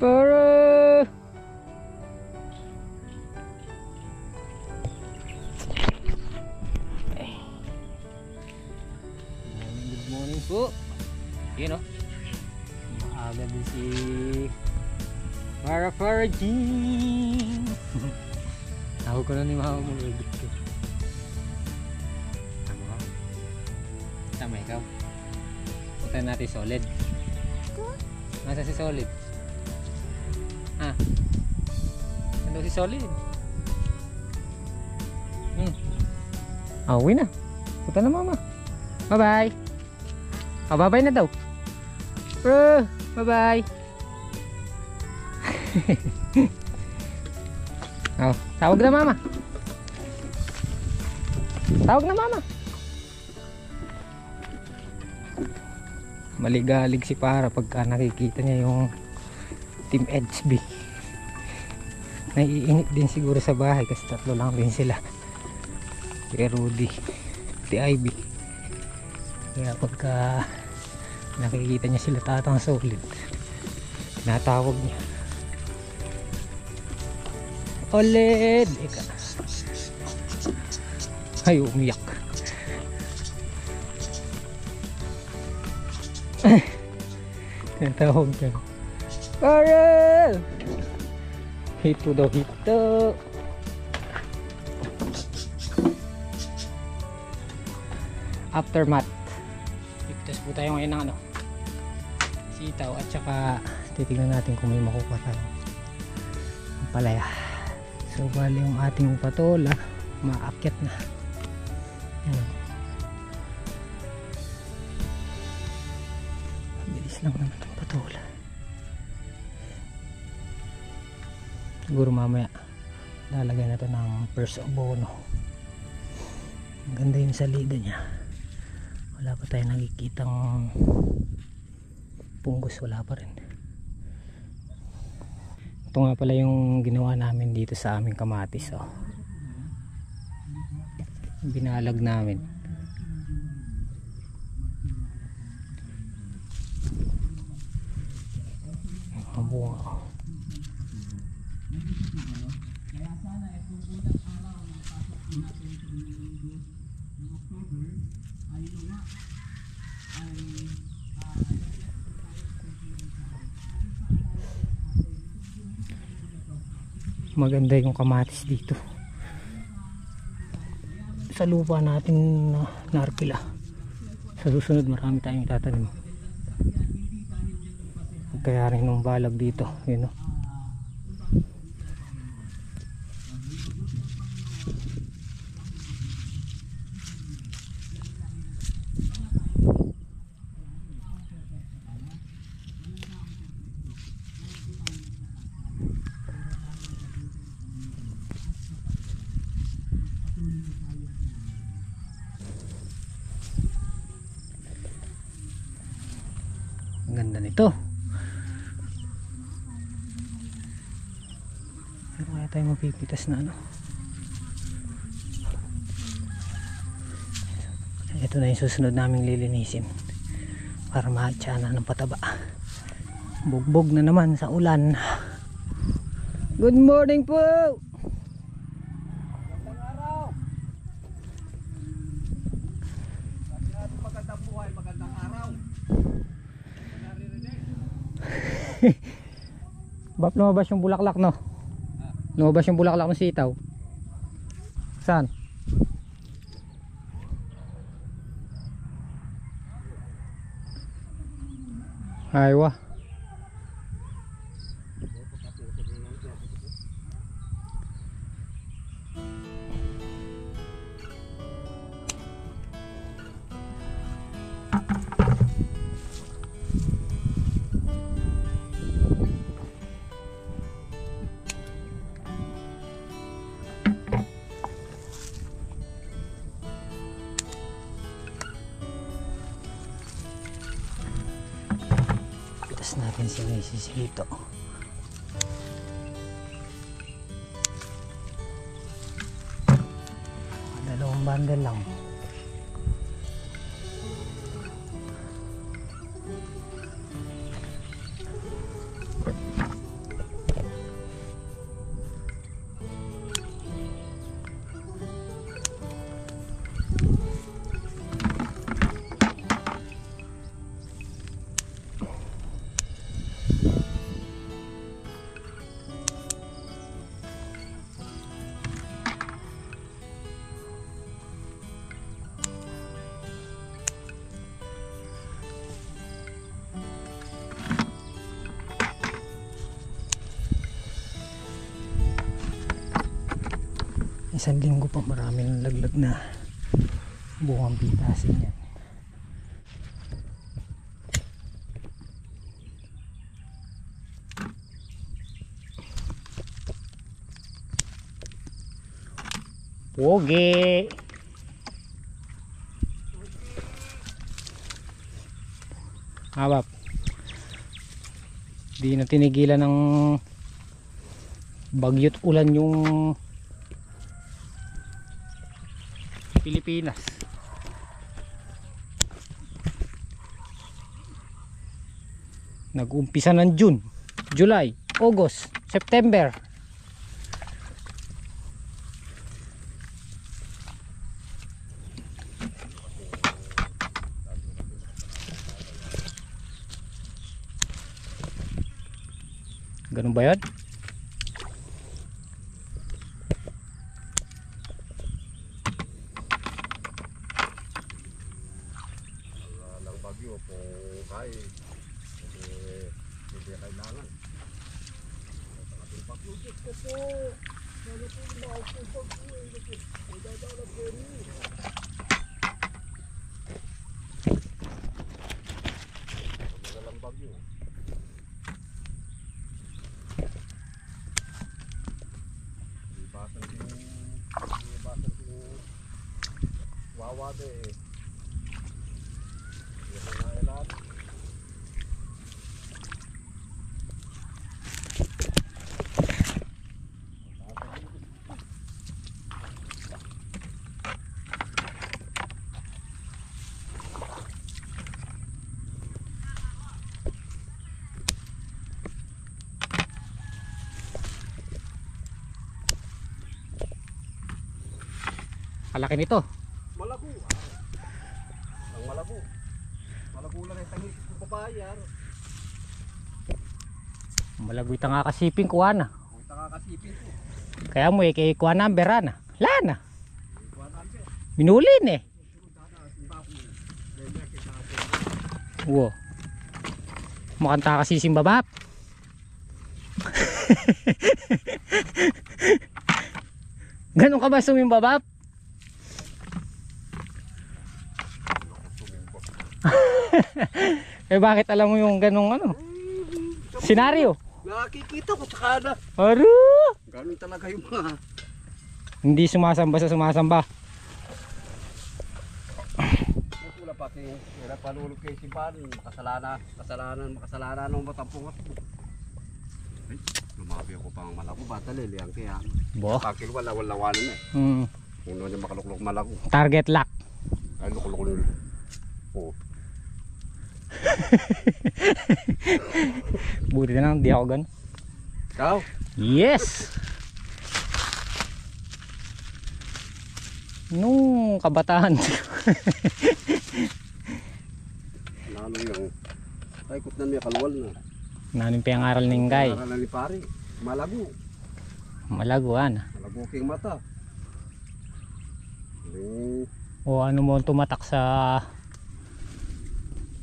Para! Good morning po. Yun o. Maaga din si Para Jean. Tawag ko na ni mama mo. Tama ikaw. Punta natin Solid. Nasa si Solid? Ah. Nandun si Solid. Uwi na. Punta na mama. Bye bye. Bye bye na daw. Bro, bye bye. Tawag na mama. Tawag na mama. Maligalig si Para pagka nakikita niya yung Team HB. Naiinip din siguro sa bahay kasi tatlo lang din sila. Si Rudy, si Ivy. Kaya pagka nakikita niya sila tatang Solid, tinatawag niya. Oled! Ika. Ay, umiyak. Tinatawag niya. Para! Hito daw, hito. Aftermath. Piptas po tayo ngayon ng sitaw at saka titignan natin kung may makukuha tayo ang palaya. So bali yung ating patola maakyat na. Ayan. Bilis lang naman ang patola. Siguro mamaya lalagyan na ito ng first abono. Ang ganda yung salida niya. Wala pa tayo nakikitang punggos, wala pa rin. Ito nga pala yung ginawa namin dito sa aming kamatis. Binalag namin. Ang bunga. Maganda yung kamatis dito sa lupa natin na narkila. Sa susunod marami tayong itatanim. Kaya rin ng balag dito, yun o. Ang ganda nito. Pero kaya tayo mapipitas na ito na yung susunod naming lilinisin para mahatsana ng pataba. Bugbog na naman sa ulan. Good morning po. Magandang araw. Magandang buhay, magandang araw. Bap, lumabas yung bulaklak, no? Lumabas yung bulaklak ng sitaw. Saan? Aywa. Natin sila isisilito. Dalawang bundle lang. isang linggo pa marami ng laglag na buwang pitasin yan. Pogi. Abap. Di na tinigilan ng bagyo't ulan yung Pilipinas. Nag-umpisa ng June, July, August, September. Ganun ba yun? Ng bagyo po kaya hindi kailangan. Ang bagyo ko po. Ano po yung mga bagyo? Ay dadala po rin. Ang bagyo. Ibasan yung wawade eh. Yan na lahat. Kalaki nito. Malago. Ang malago. Malago lang ay tangis ko papayar. Malagoy ta nga kasiping kuha na. Kung takakasipin ko. Kaya mo kay kuha number na. Wala na. Kuha number. Minulin eh. Ganyan kita natin. Wow. Mukhang ta kasi simbabap. Ganun ka ba sumimbabap? Eh bakit alam mo yung ganung ano? Senaryo? Nakikita ko tsaka na. Aru! Ganun talaga yung mga. Hindi sumasamba sa sumasamba. Wala pati hirap palulog kay simbahan. Makasalanan ng matampung ako. Ay, lumabi ako pang malago. Batalili ang kaya. Bo? Pakil wala-walawanan eh. Puno niya makaluklok malago. Target lock. Ay, lukulukul. Oo. Buti na lang, di ako gan. Ikaw? Yes! Nung kabataan. Lalo yung taikot na niya kalwal na. Namin pinangaral ng guy. Naralan ni pare. Malago. Malaguan. Malago king mata. O ano mo tumatak sa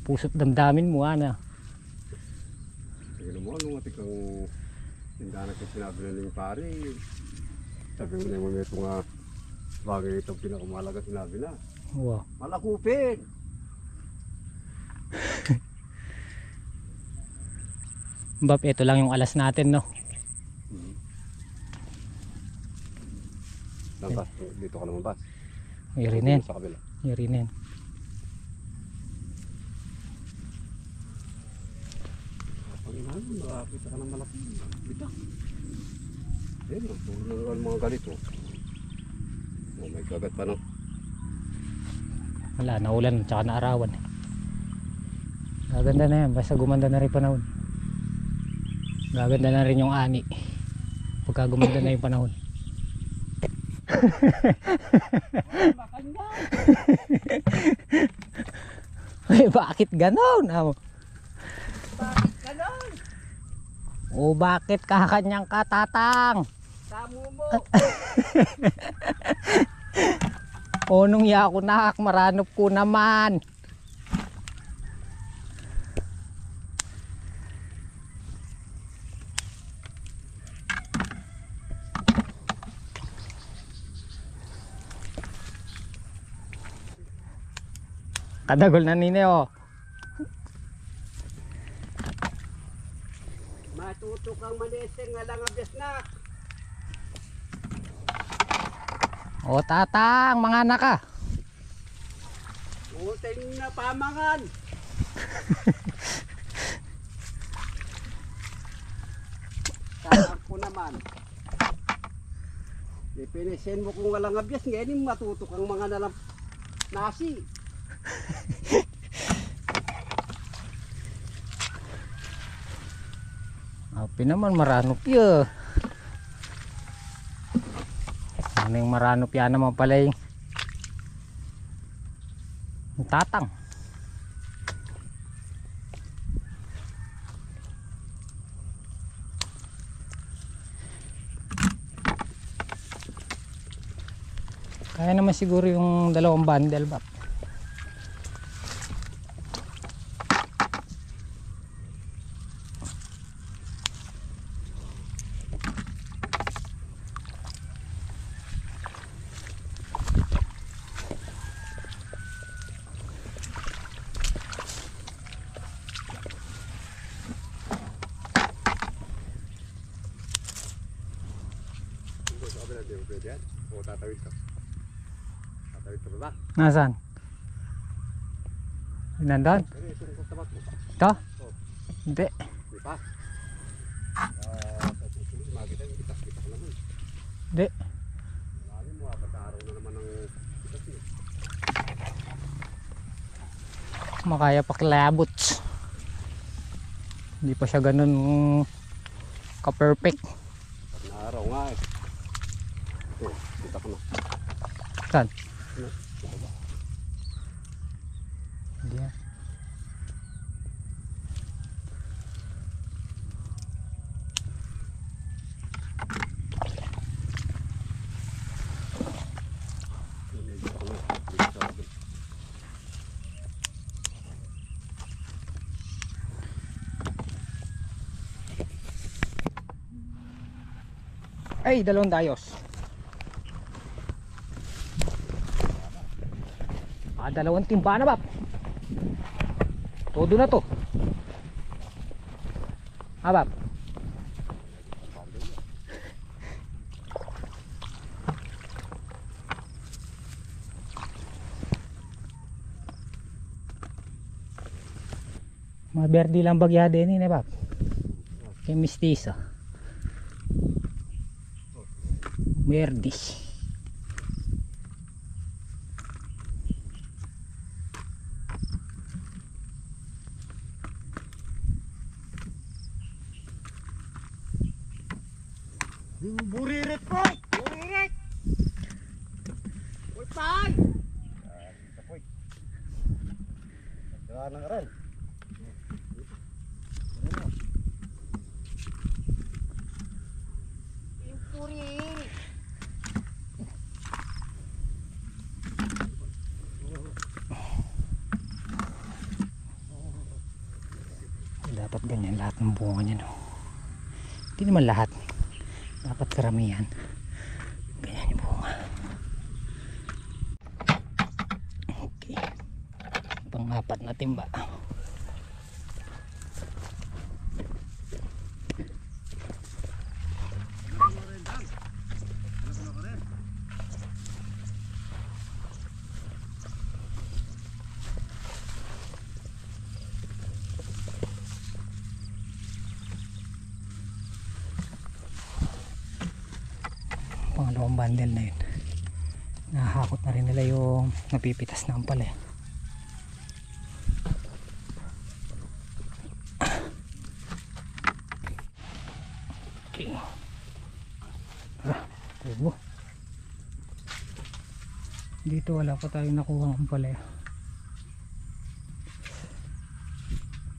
puso't damdamin mo ana. Sige mo ano nga tikang tindahan ko sinabi na ni pare. Sabi mo na mo ito nga bagay itong pinakamalaga sinabi na. Wow. Malakupin. Bab, ito lang yung alas natin no. Lampas, dito ka lumabas. Irinen. Sa kabila. Irinen. Panginahan mo, nakakita ka ng malaki. Bita. Eh, tulong ng mga ganito. Oh, may kagat pa no. Wala, naulan tsaka naarawan. Gaganda na yan, basta gumanda na rin panahon. Gaganda na rin yung ani pagka gumanda na yung panahon. Ay, bakit ganon? Bakit ganon? O bakit kakanyang katatang? Tamo mo. O nung yako nak, maranop ko naman. Kadagol na nini oh. Matuto kang manising nga lang abis na. O tatang, mga anak ka. Uting na pamangan. Sarap ko naman. Ipinisin mo kung walang abis, ngayon matuto kang mga nalang nasi. Api naman maranop ya. Ano yung maranop yan naman pala yung tatang. Kaya naman siguro yung dalawang bundle ba? Sabi natin yung pwede yan. O tatawid ka. Tatawid ka ba ba? Nasaan? Nandun? Pero itong tabat mo. Ito? Oh. Hindi. Di pa? Sa susunod, makita yung kitas-kitas naman. Hindi. Lagi mo, pagkaaraw na naman ng kitas niya. Makaya pakilabot. Hindi pa siya ganun ka-perfect. Pag naaraw nga eh. Oh, kita ko na. Saan? Ano? Ito ba? Hindi yan. Ito ko na. Dito sa akin. Ay, dalawang dayos. Dalawang timba na ba? Todo na to. Abab. Maberdi lang bagya din ni Bab. Kay mistisa. Berdi. Buririt po! Buririt! Uy, pay! Ito po eh. Nagdaan ng aral. Yung puri! Dapat ganyan lahat ng bunga niya, no? Hindi naman lahat, dapat karamihan ganyan yung bunga. Okay, pang-apat na timba. Pangalawang bundle na yun. Nahahakot na rin nila yung napipitas na ampal eh. Okay. Tubo. Dito wala pa tayong nakuha ang ampal eh.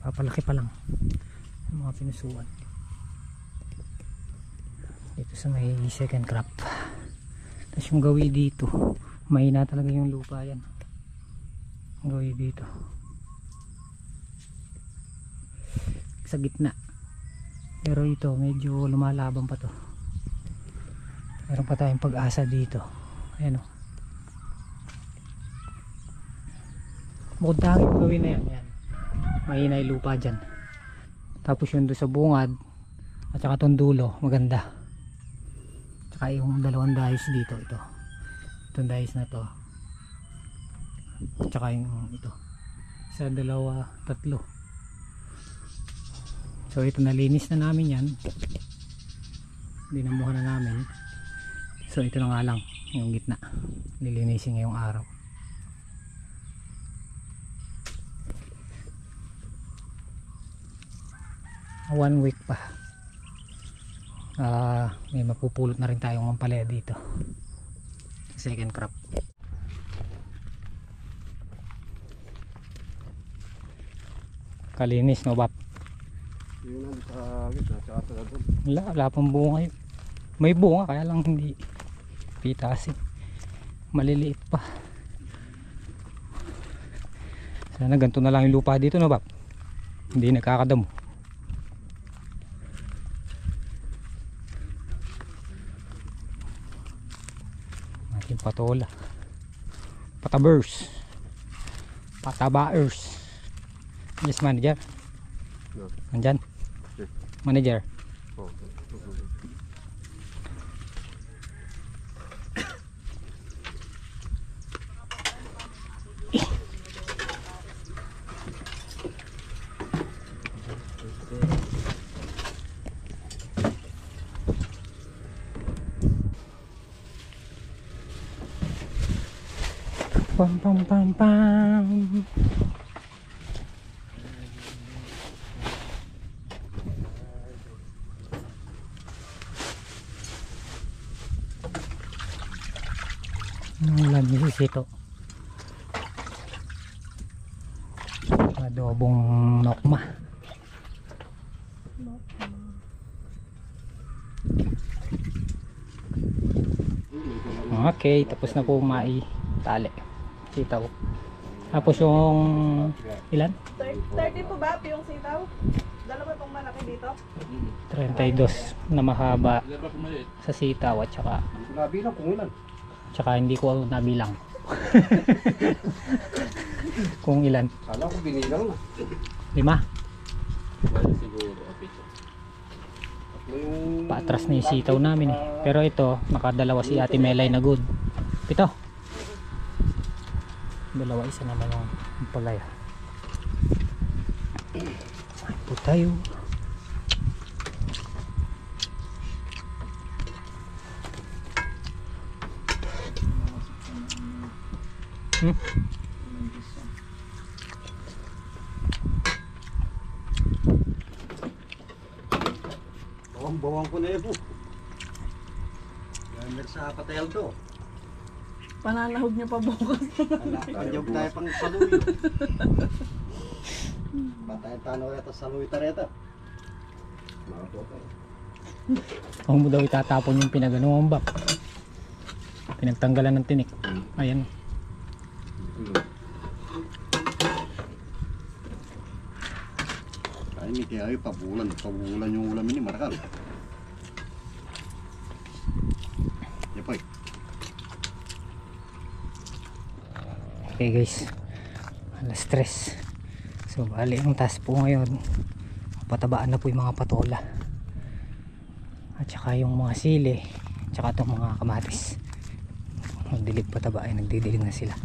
Papalaki pa lang yung mga pinusuan. Dito sa may second crop. Tapos yung gawi dito, mahina talaga yung lupa yan. Yung gawi dito sa gitna, pero ito medyo lumalaban pa to. Meron pa tayong pag-asa dito. Ayan o, bukod tanging gawin na yan, yan. Mahina yung lupa dyan. Tapos yun doon sa bungad at saka itong dulo maganda. Tsaka yung dalawang dahis dito, ito itong dahis na to at saka yung ito, isa, dalawa, tatlo. So ito nalinis na namin yan, dinamuhan na namin. So ito na nga lang yung gitna, lilinisin ngayong araw. One week pa, may mapupulot na rin tayong ampalaya dito, second crop. Kalinis no Bap? Yun ang sa gitna, tsaka sa doon. Wala pang bunga yun. May bunga kaya lang hindi pitasin, maliliit pa. Sana ganito na lang yung lupa dito no Bap, hindi nagkakadamo. Ating patola, patabers, patabaers. Yes, manager. No. Nandyan? Okay. Manager. Oh. Pam pam pam pam. Ulan misis ito. Adobong nokma. Okay, tapos na po maitali. Sitaw. Tapos yung ilan? 30 po ba yung sitaw? Dalawa pong malaki dito? 32 na mahaba sa sitaw at saka Hindi ko nabilang kung ilan. hindi ko nabilang. Kung ilan? Kala ko binilang na. 5. Yung Paatras na yung sitaw namin eh. Pero ito, nakadalawa si Ate Melay na good. 7. Dalawa, isa naman yung palaya. Ay po tayo. Bawang ko na yun po. Yan sa patel to. Pananahog niyo pa bukas. Kanyog tayo pang saluyo. Patay tanaw yata saluyo tareta. Kung mo daw itatapon yung pinaganuang bak. Pinagtanggalan ng tinik. Ayan. Ay, may kaya pabulan yung ulam ini marakal. Yapoy. Okay guys, alas 3. So bali ang task po ngayon, patabaan na po yung mga patola at saka yung mga sili at saka itong mga kamatis. Magdilig pataba ay nagdidilig na sila.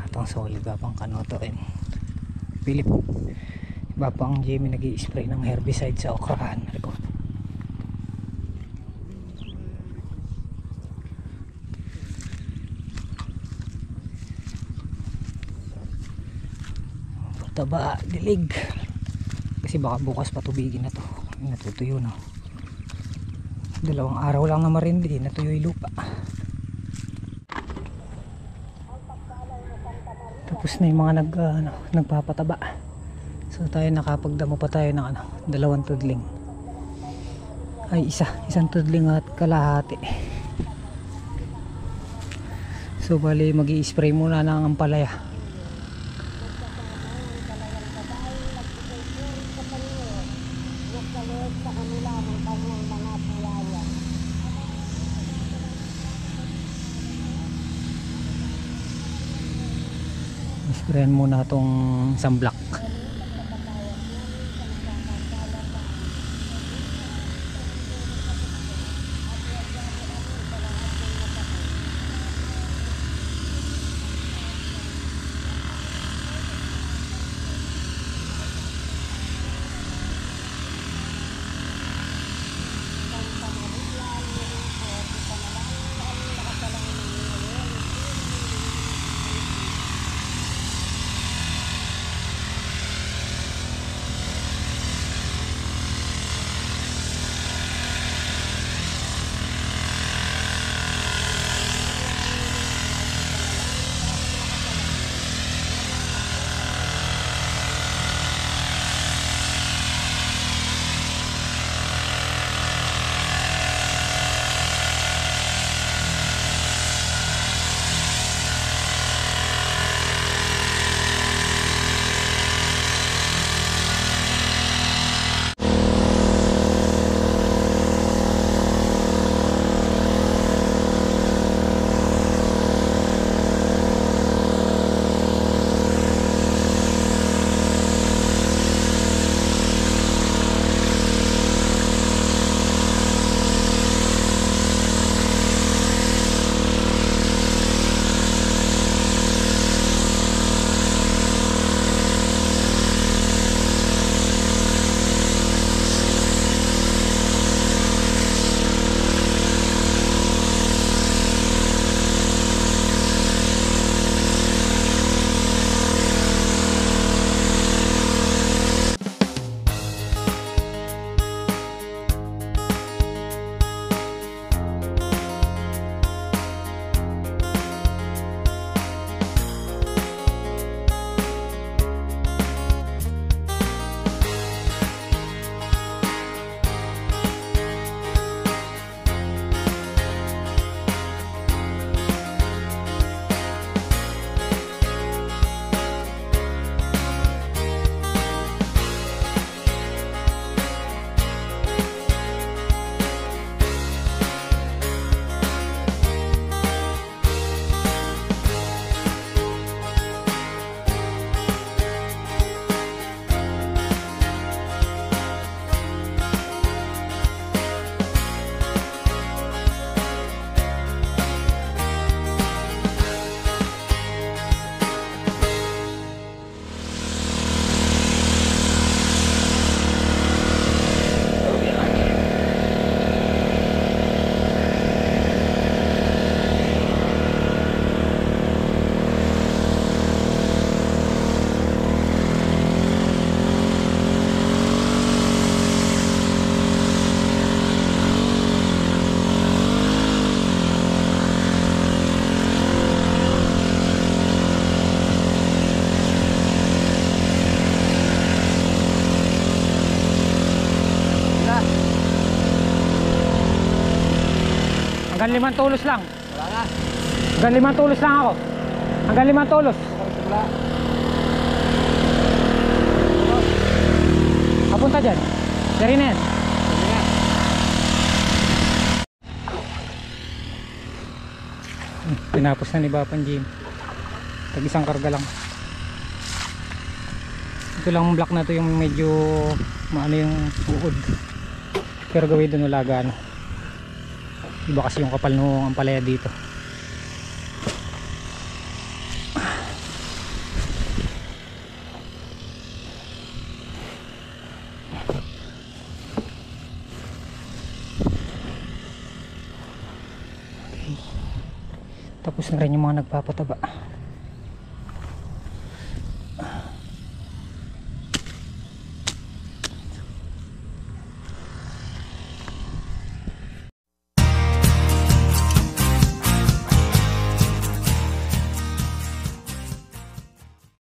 At ang solid ba pang kanoto and Philip, iba pa ang Jimmy nag-i-spray ng herbicide sa okrahan. Record. Taba, dilig kasi baka bukas patubigin na to, natutuyo na. 2 araw lang naman rin din natuyo yung lupa. Tapos na yung mga nagpapataba. So tayo nakapagdamo pa tayo ng 2 tudling, ay isang tudling at kalahati. So bali mag-i-spray muna ng ampalaya. Sprayan muna itong sunblock. Hanggang 5 tulos lang. Wala na. Hanggang 5 tulos lang ako. Hanggang 5 tulos. Wala. Papunta dyan. Dari na yan. Tinapos na ni Bapan Jim. Tag isang karga lang. Ito lang ang block na to yung medyo maano yung uod. Pero gawin doon wala gaano. Iba kasi yung kapal ng ampalaya dito. Tapos na rin yung mga nagpapataba.